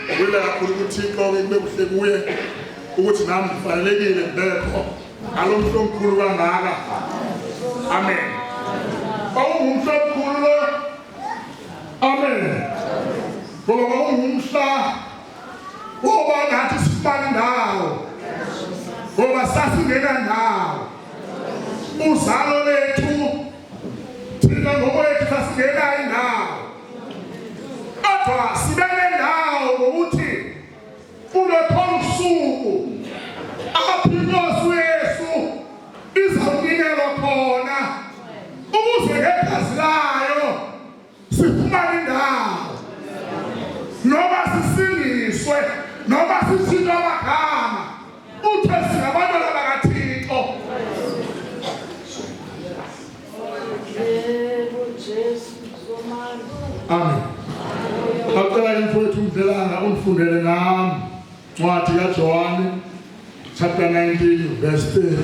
Wela kakhulu ukuthi konke kube kuhle kuye ukuthi nami ngifanelekile ngekho alomhlo omkhulu kangaka. Amen. Awungumhlo omkhulu lo. Amen. Ngoba ungumhla ngoba ngathi sifana ndawo. Ngoba sasingena ndawo. Uzalo lethu thina ngokwethu sasingena indawo. Kodwa sibene ndawo ngokuthi kulokho usuku apho inkosi Yesu izawunikelwa khona ukuze ngegazi layo sifumane indawo. Noma sisindiswe noma sishintshwe amagama uthe singabantwana bakaThixo. Amen. Akucela mfowethu umdlelana undifundele nami ncwadi kaJohane chapter 19 verse 30.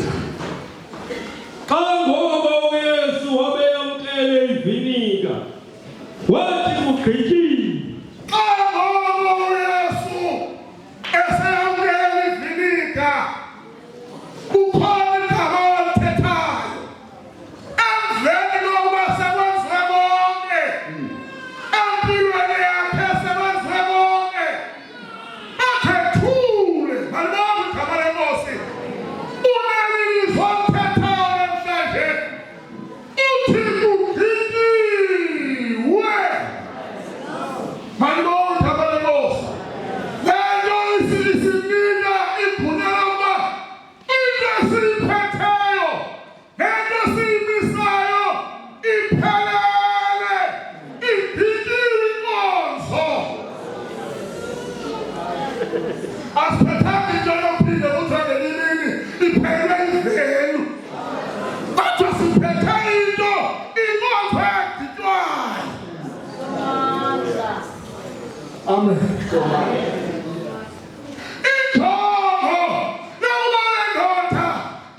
Engcobo uYesu wabeyamkele ivinika wathi kugqityiwe. Engcobo uYesu eseyamkele ivinika kukhona igama alithethayo emveni kokuba sekwenziwe konke empilweni yakhe sekwenziwe konke akhethule malibona igama lenkosi unelizwi olithethayo namhlanje uthi kugqityiwe. Malibona igama lenkosi lento isinika igunya lokuba into esiyiphetheyo nento esiyimisayo iphelele igqityiwe inkonzo. Asiphethanga into yophinde kuthenge imini iphelwe ivelu kodwa siphethe into inkonzo egqitywayo. Amen. Injongo yokuba le ndoda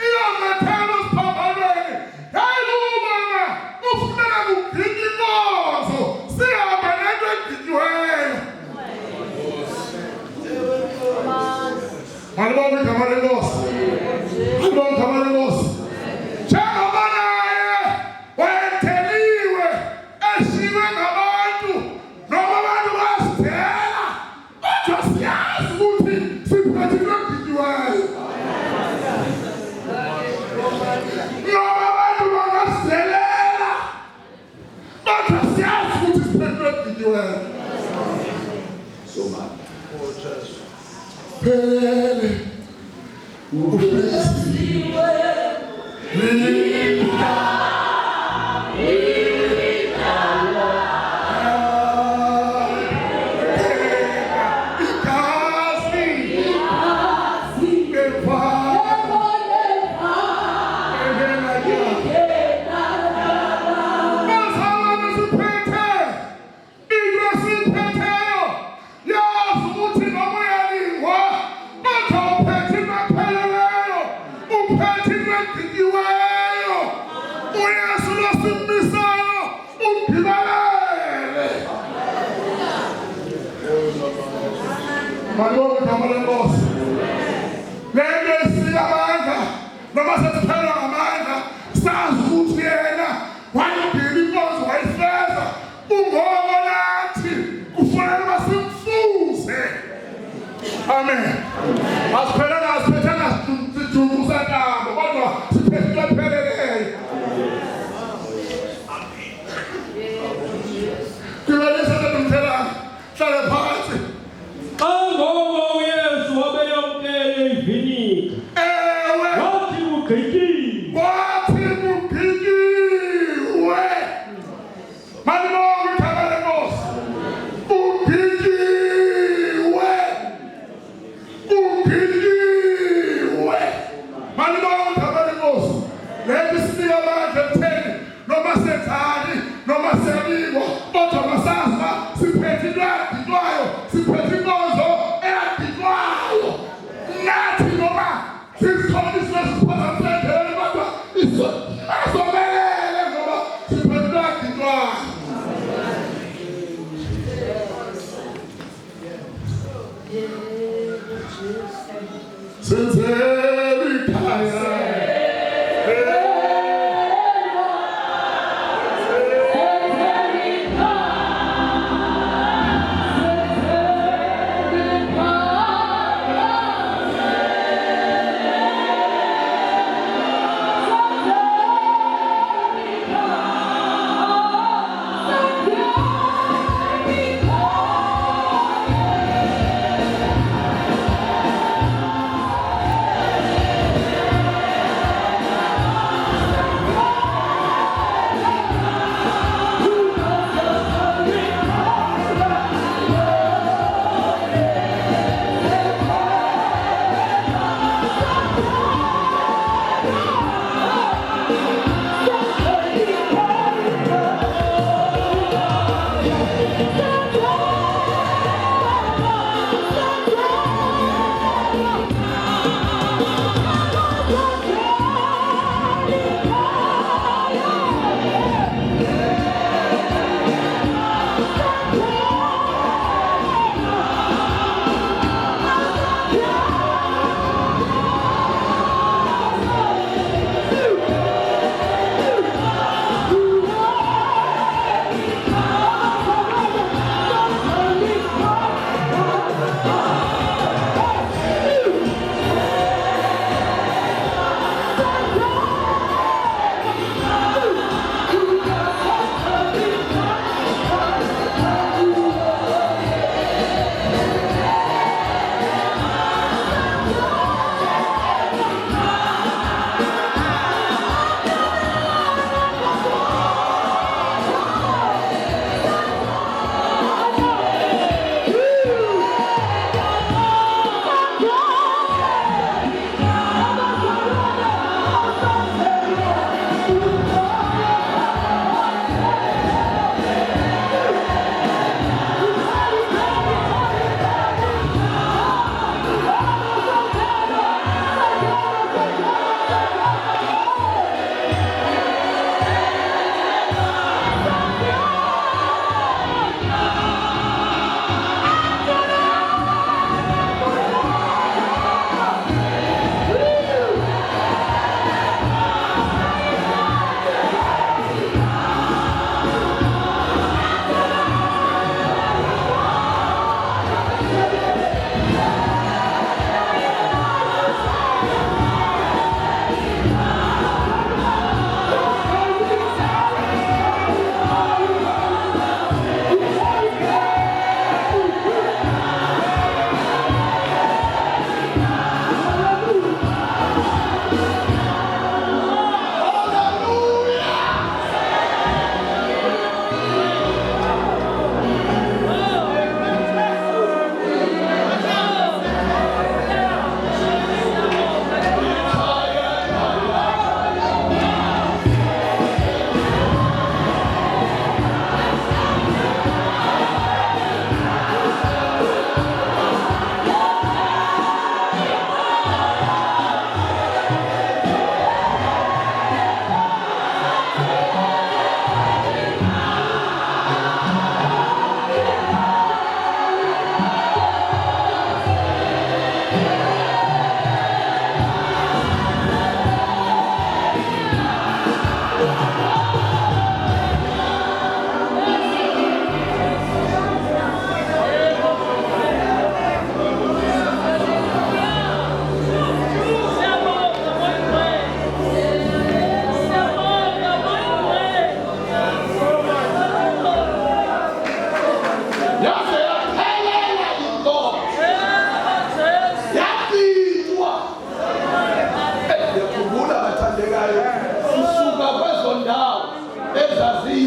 iyomethela usiphambanweni yayikubana kufuneka kugqitywe inkonzo sihambe nento egqityiweyo. Malibona igama lenkosi. Malibona igama lenkosi. Njengoba naye wayetheliwe eshiywe ngabantu noma abantu basidela kodwa siyazi ukuthi siphethe into egqityiweyo. Noma abantu bangasidelela kodwa siyazi ukuthi siphethe into egqityiweyo. Phelele ufesiwe Malibona igama lenkosi. Lento esiyamandla noma sesiphelwa ngamandla sazi ukuthi yena wayidila inkonzo wayifeza ungoba nathi kufanele simfuze. Amen. Asiphelanga sidumbuza ntambo kodwa siphethe into epheleleyo. Kulelisa nomthelana hlale phansi. Engcobo uYesu wabeyamkele ivinika wathi kugqityiwe. Wathi kugqityiwe. Malibona igama lenkosi. Kugqityiwe. Kugqityiwe.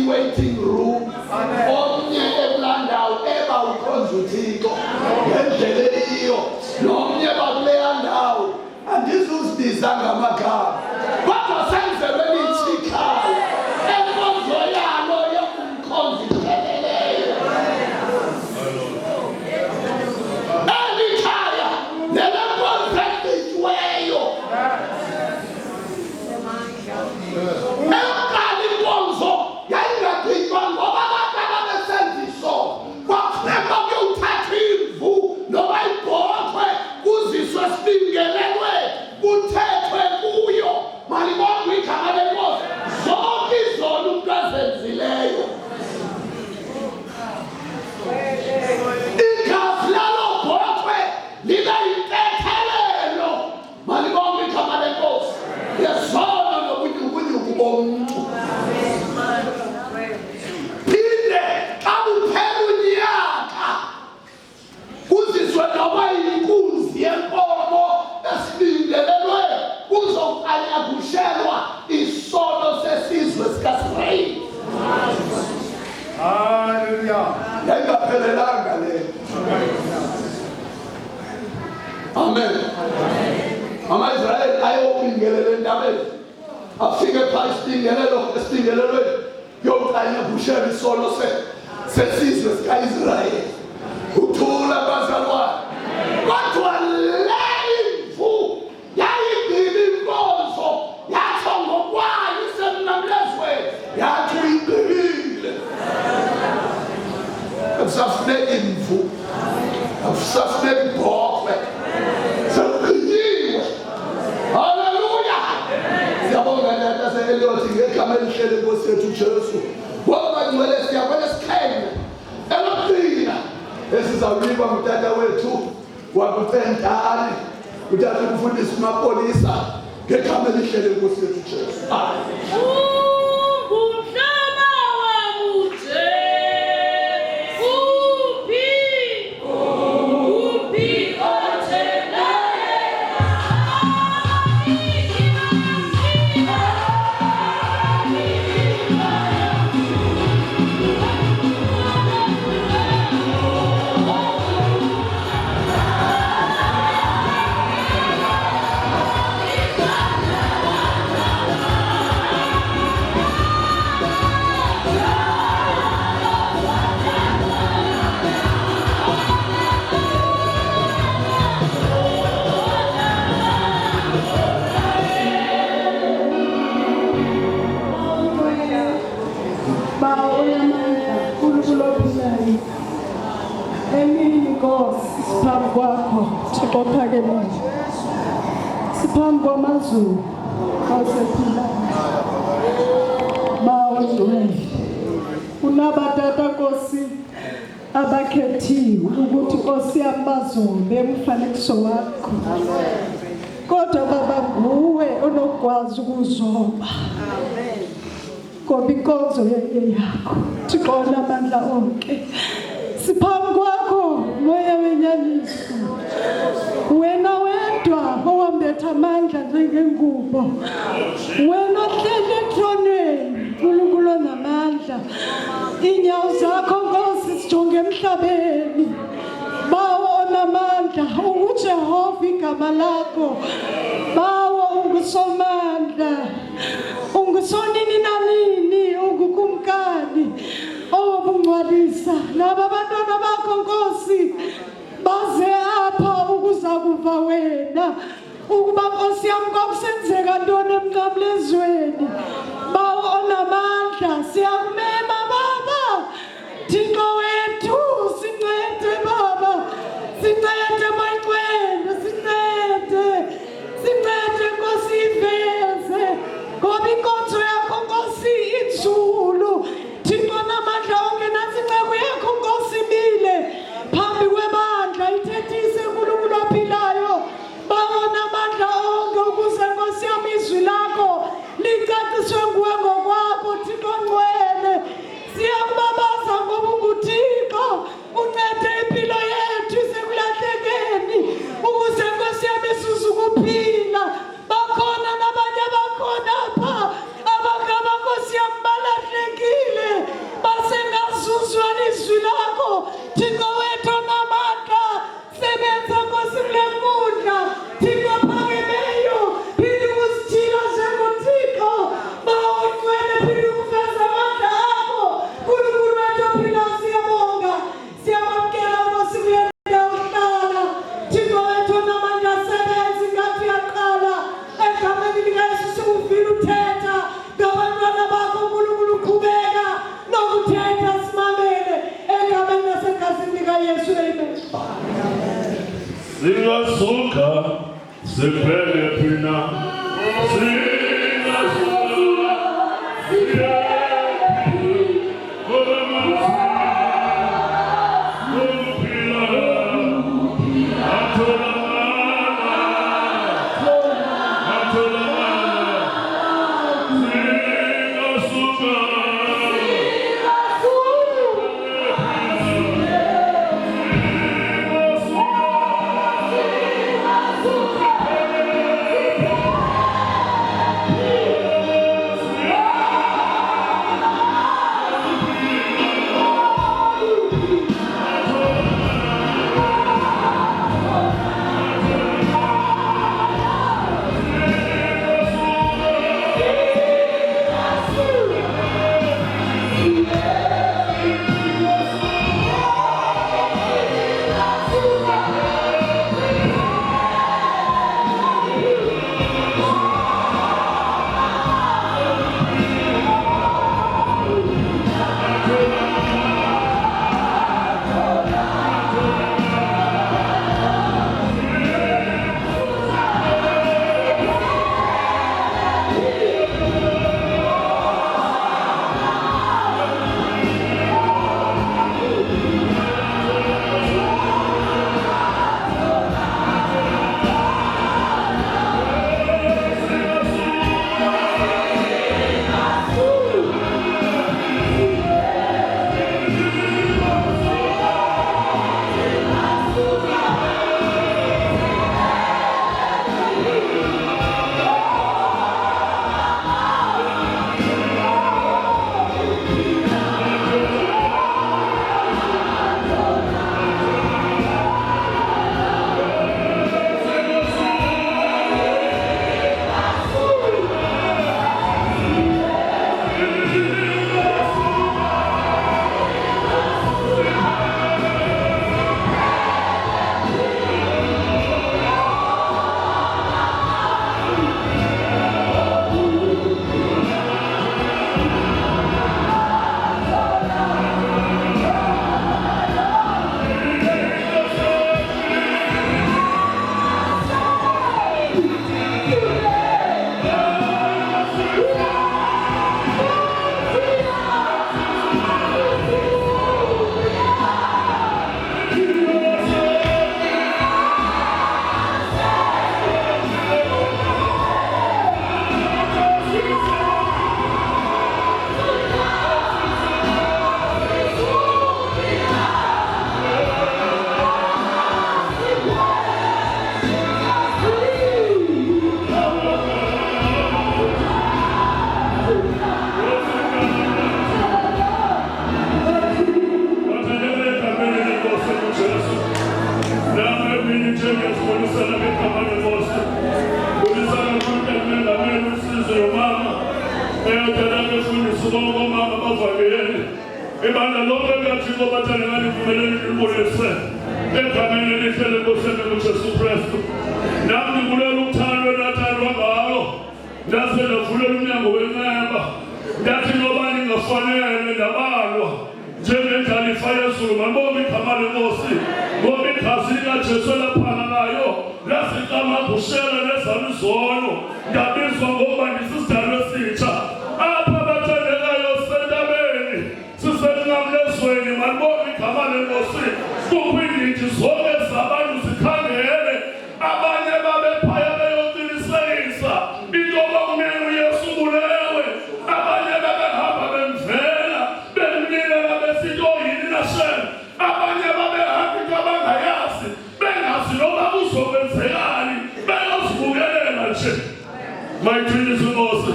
waiting room omnye ebulandawo eba ukhonza uThixo ngendlela eyiyo nomnye bakuleya ndawo andizuzibiza ngamagama kodwa senzelwe lichikhaya enkonzo yalo yokumkhonza ipheleleyo elikhaya nelenkonzekitweyo Amen. Ama-Israyeli ayobingelele entabeni afike phaa isibingelelo yomkanye kushela isolo sesizwe sika-Israyeli. Uthula bazalwane. Kodwa le imvu yayigqiba inkonzo, yatsho ngokwayo isemnamlezweni, yathi uyigqibile. Akusafuneki imvu, akusafuneki ibhokhwe, sekugqityiwe. Haleluya. Siyabonga Tata se-Eliyothi ngegama elihlele Nkosi yethu Jesu. Ngoba ngcwele siyabona siqhele elokugcina esizawunikwa ngutata wethu wakuCentane, utata umfundisi uMapolisa, ngegama elihlele Nkosi yethu Jesu. Siphambi kwakho Thixo ophakemileyo, siphambi kwamazulu awusephilayo, bawongcwele unabatata Nkosi abakhethiwe ukuthi Nkosi yami bazobe umfanekiso wakho. Kodwa Baba nguwe onokwazi ukuzoba, ngoba inkonzo yakho Thixo onamandla onke. Siphambi kwakho moya wenyaniso, wena wedwa owambetha amandla njengenggubo, wena ohleli ethronweni uNkulunkulu onamandla. Iinyawo zakho Nkosi sijonge emhlabeni, bawo onamandla, unguJehova igama lakho, bawo ungusomandla, ungusonini nanini, ungukumkani owobungcwalisa. Laba abantwana bakho Nkosi baze apha ukuza kuva wena, ukuba Nkosi yami kwakusenzeka ntoni emnqamlezweni. Bawo onamandla siyakumema Baba, Thixo wethu sincede Baba, sincede mayicwele, sincede Nkosi iveze, ngoba inkonzo yakho Nkosi inzulu. Thixo namandla onke nansi inceku yakho Nkosi imile phambi kwebandla ithethise uNkulunkulu ophilayo. Bawo namandla onke ukuze Nkosi yami izwi lakho licaciswe nguwe ngokwakho Thixo ngcwele. Siyakubabaza ngoba unguThixo, uncede impilo yethu isekulahlekeni ukuze Nkosi yami isuze ukuphila. Bakhona nabanye abakhona apha abangaba Nkosi yami balahlekile, basengazuzwa lizwi lakho Thixo wethu onamandla. Sebenza Nkosi kule nkundla Thixo ophakemeyo, phinde ukusithila njengoThixo. Bawo ngcwele, phinde uveze amandla akho uNkulunkulu wethu ophilayo. Siyabonga, siyamamkela Nkosi kule ndawo yokuhlala. Thixo wethu onamandla, sebenza ingathi uyaqala egameni likaYesu. Sikuvile uthetha ngabantwana bakho uNkulunkulu, uqhubeka nokuthetha, simamele egameni nasegazini likaYesu. Amen. Singasuka siphele phina, singasuka siphele Ibanda lonke likaThixo bathandekani kumeleni libulise egameni elihle lenkosi uJesu Kristu. Nami ngibulela uthando enathandwa ngalo. Ndase ndavulela umnyango wenceba. Ndathi noba ningafanele ndabalwa njengendlalifa yezulu. Ngibonga igama lenkosi. Ngoba igazi likaJesu elaphananayo lasiqamabushela nezami izono. Ndabizwa ngoba ndisisidalwa esitsha. Apha bathandekayo sentabeni sisenqamlezweni. Ngibonga igama lenkosi. Kukwindidi zonke zabantu zikhangele. Abanye babephaya beyoqinisekisa into yoba umyeni uYesu ubulewe. Abanye babehamba bemvela bemnikela besithi yini na Shem. Abanye babehamba into abangayazi bengazi noba kuzokwenzekani beyozibukelela nje. Mayithini inkosi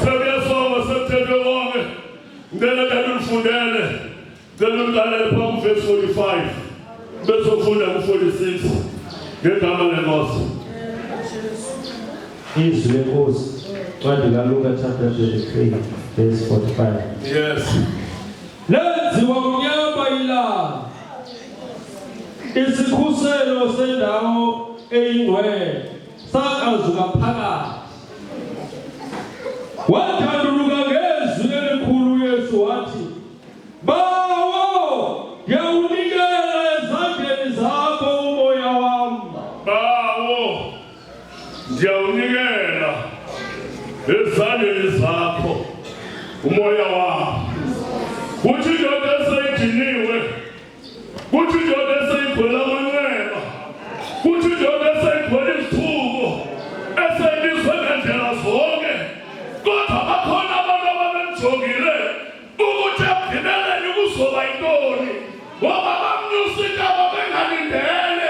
sebuyasonga sebuthethe konke. Ngicela ndalifundele ngicela umlalele phambi verse 45 bezofunda ku-46 ngegama lenkosi. Izwi lenkosi ncwadi kaLuka chapter 23 verse 45. Yes. Lenziwa kunyamba ilanga isikhuselo sendawo eyingcwele sakazuka phakathi. Wathanduluka ngezwi elikhulu uYesu wathi, Bawo, ngiyawunikela ezandleni zakho umoya wami. Bawo, ngiyawunikela ezandleni zakho umoya wami. Kuthi indoda eseyidiniwe, kuthi indoda eseyigcwele amanxeba, kuthi indoda eseyigcwele izithuko, eseyibizwe ngendlela zonke. Kodwa bakhona abantu ababemjongile ukuthi ekugqibeleni kuzoba yintoni, ngoba bamnyusa intaba bengalindele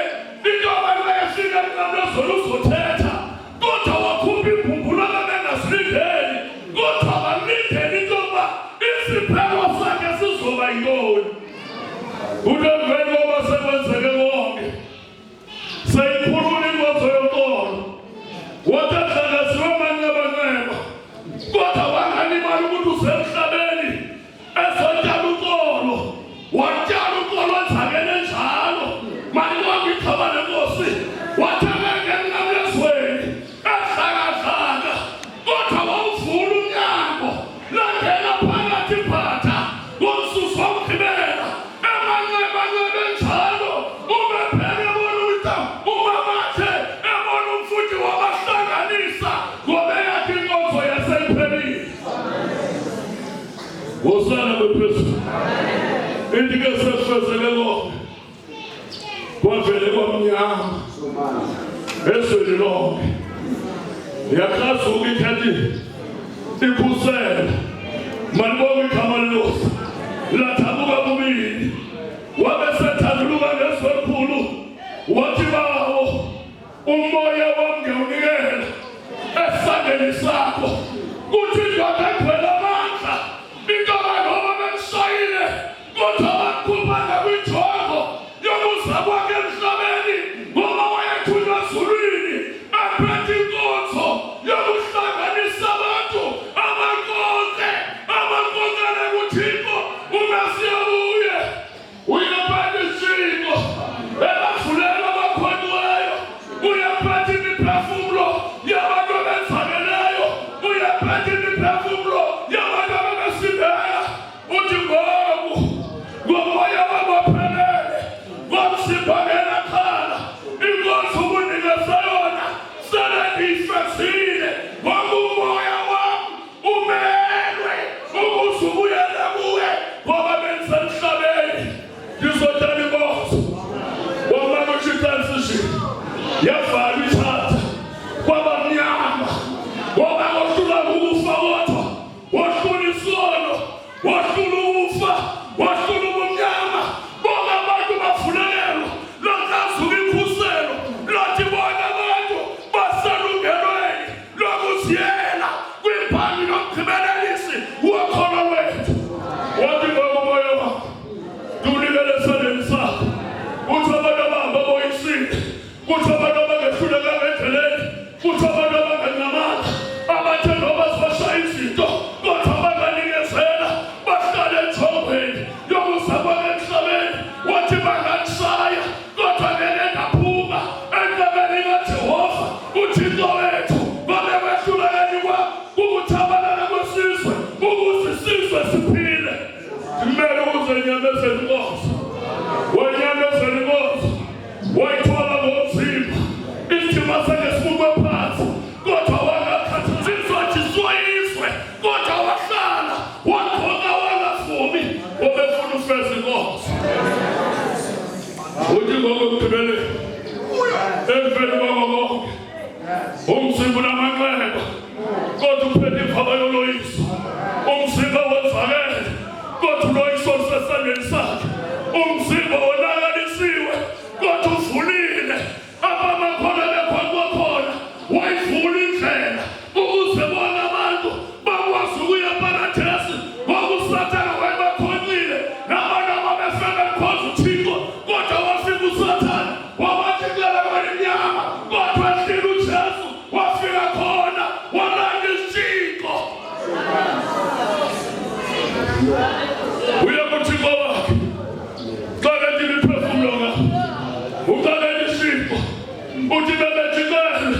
into abantu bayefika emnqamlezweni uzothetha. Kodwa wakhupha ibhumbulu ababengazilindeli, kodwa balindele into yoba isiphelo sakhe sizoba yintoni. Kute emveni koba sekwenzeke konke seyikhulula inkonzo yoxolo, wathethekesiwe amanxeba, kodwa wangalimali ukuthi usemhlabeni ezotyala uxolo. Watyala uxolo enzakele njalo. Malibonga igama lenkosi. Wathembeka emnqamlezweni ehlakadlaka, kodwa wawuvula umnyango langena phakathi phatha ngomsusu wokugqibela. Emanxeba njalo ubephele ebona ukuthi umamathe ebona umfuthi wabahlanganisa ngoba yathi inkonzo yaseyiphelile. Wosana bephezulu indike sefezeke konke kwavele kwamnyama ezweni lonke. Yakrazuka ikhethi ikhusela. Malibonga igama lenkosi. Lathabuka kubili. Wabesethanduluka ngezwi elikhulu wathi, Bawo, umoya wami ngiyawunikela esandleni sakho. Kuthi indoda egcwele amandla, intoba noma bemshayile kodwa bakhupha nakwinjongo yokuza kwakhe emhlabeni, ngoba wayethunywa ezulwini ephethe inkonzo yokuhlanganisa abantu abakonke kuThixo. uMesiya uye uyaphethe isiko elavulela abakhonyiweyo, uyaphethe Emveni kwako konke. Umzimba unamanxeba. Kodwa uphethe imfaba yoloyiso. Umzimba wenzakele. Kodwa uloyiso lusesandleni sakhe. Umzimba wonakalisiwe. Kodwa uvulile. Abamakhola bekhona kwakhona. Wayivula indlela. Ukuze bona abantu bakwazi ukuya paradesi. Ngokusathana wayebakhonile. Nabantu ababefebe bekhoza uThixo. Kodwa wafika uSathane. Wabathikela kweminyama. Kodwa ehlile uJesu. Wafika khona. Walanda isithixo. Uya kuThixo wakhe. Xakela imiphefumulo ngakho. Uxakela isithixo. Uthi bebejikele.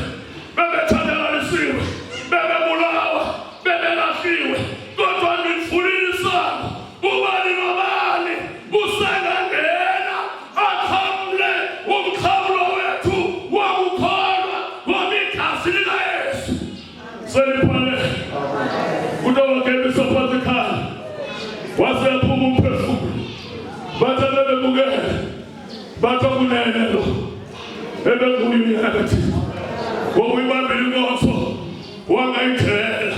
Bebethandakalisiwe. Bebebulawa. Bebelahliwe. Kodwa ngivulile isango. Ubani nobani usengangena akhamule umkhamulo wethu wakukholwa ngomigazi likaYesu. Seliphane. Udokotela phansi ekhaya. Wasephuma umphefumulo. Bathe bebebukele. Bathe kunene lo. Bebekuyiminyaka Thixo. Wawuyibambile inkonzo. Wangayithela.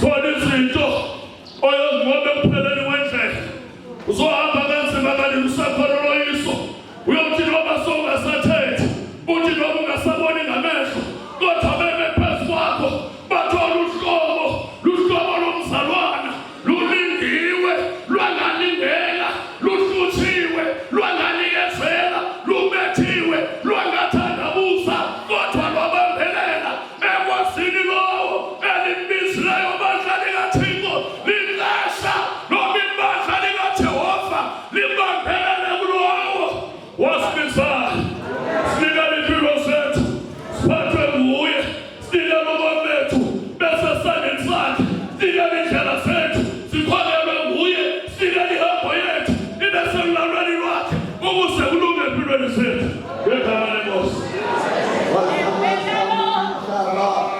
Sona izinto oyozinqobe ekupheleni kwendlela. Uzohamba kanzima kanti usakhona uloyiso. Uyothi noma songasathethi. Uthi noma ungasaboni ngamehlo. Kodwa bebe phezu kwakho. Bathola luhlobo lomzalwana. Lulindiwe, lwangalingela, luhluthiwe, lwanganikezela, lumethiwe, lwangathandabuza. Kodwa lwabambelela ekwazini lowo elimbizileyo bandla likaThixo. Lilasha noma ibandla likaJehova libambelele kulowo wasibizayo. Sinika impilo zethu siphathwe nguye. Sinika ubomi bethu besesandleni sakhe. Sinika indlela zethu sikholelwe nguye. Sinika ihambo yethu ibe selulalweni lwakhe ukuze kulunge empilweni zethu. Ngegama leNkosi. Oh,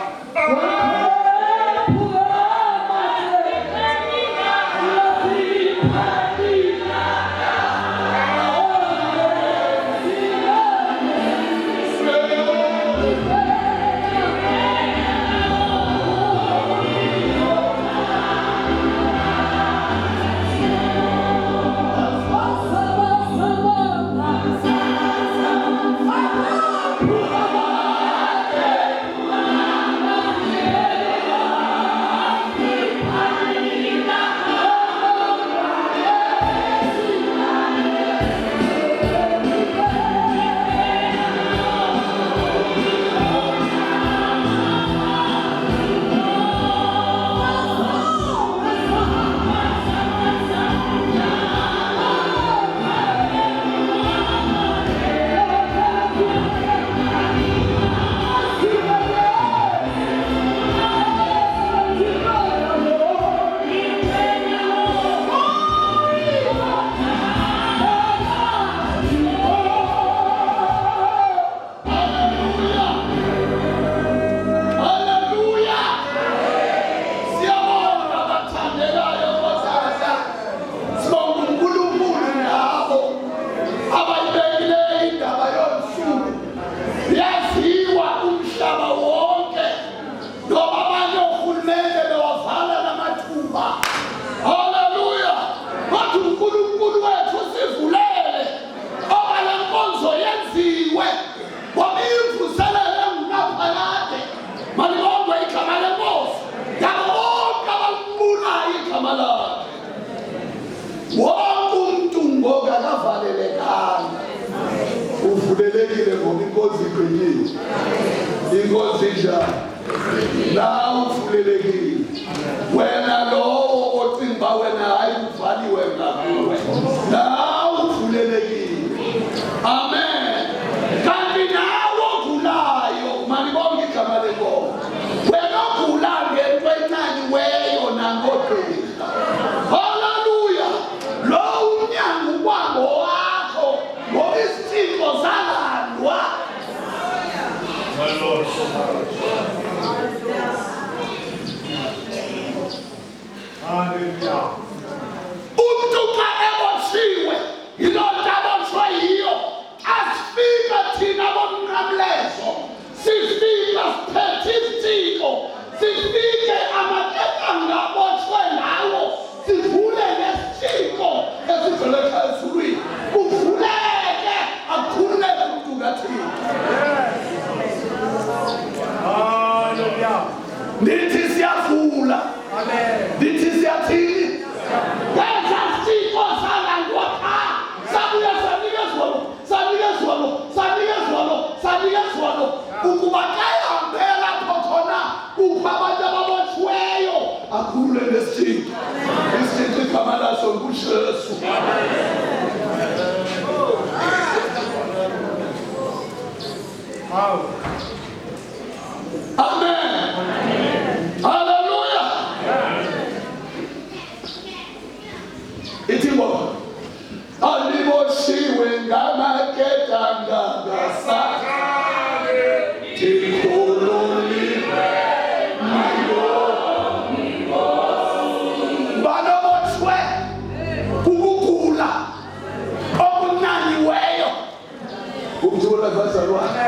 bazalwane.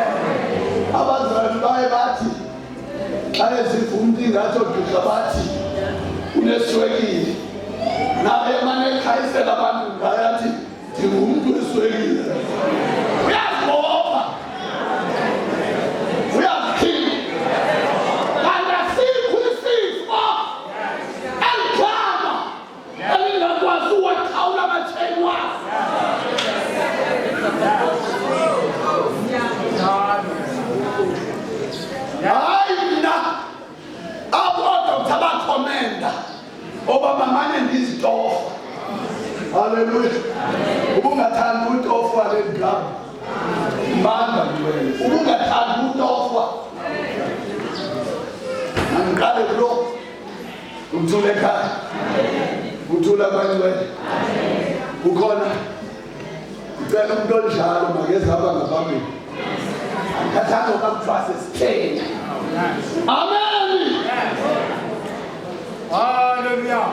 Abazalwane baye bathi xa ezivumba ingathi oogqirha bathi uneswekile. Naye emane ekhayisela abantu ngaye athi ndingumntu eswekile. Uyazibopha. Uyazikhipha. Kanti asikho isifo elikhama elingakwazi uwathawula amatsheni wakho. Hayi mna abodokta bakhomenda oba bamane ndizitofa. Haleluya. Ubungathanda utofwa lengaba manda ngwele. Ubungathanda utofwa angiqale kulo uthule ekhaya uthula kwangwele ukhona ucela umuntu onjalo makezaba ngaphambili akathanda ukamthwase sitheni. Amen. Hallelujah.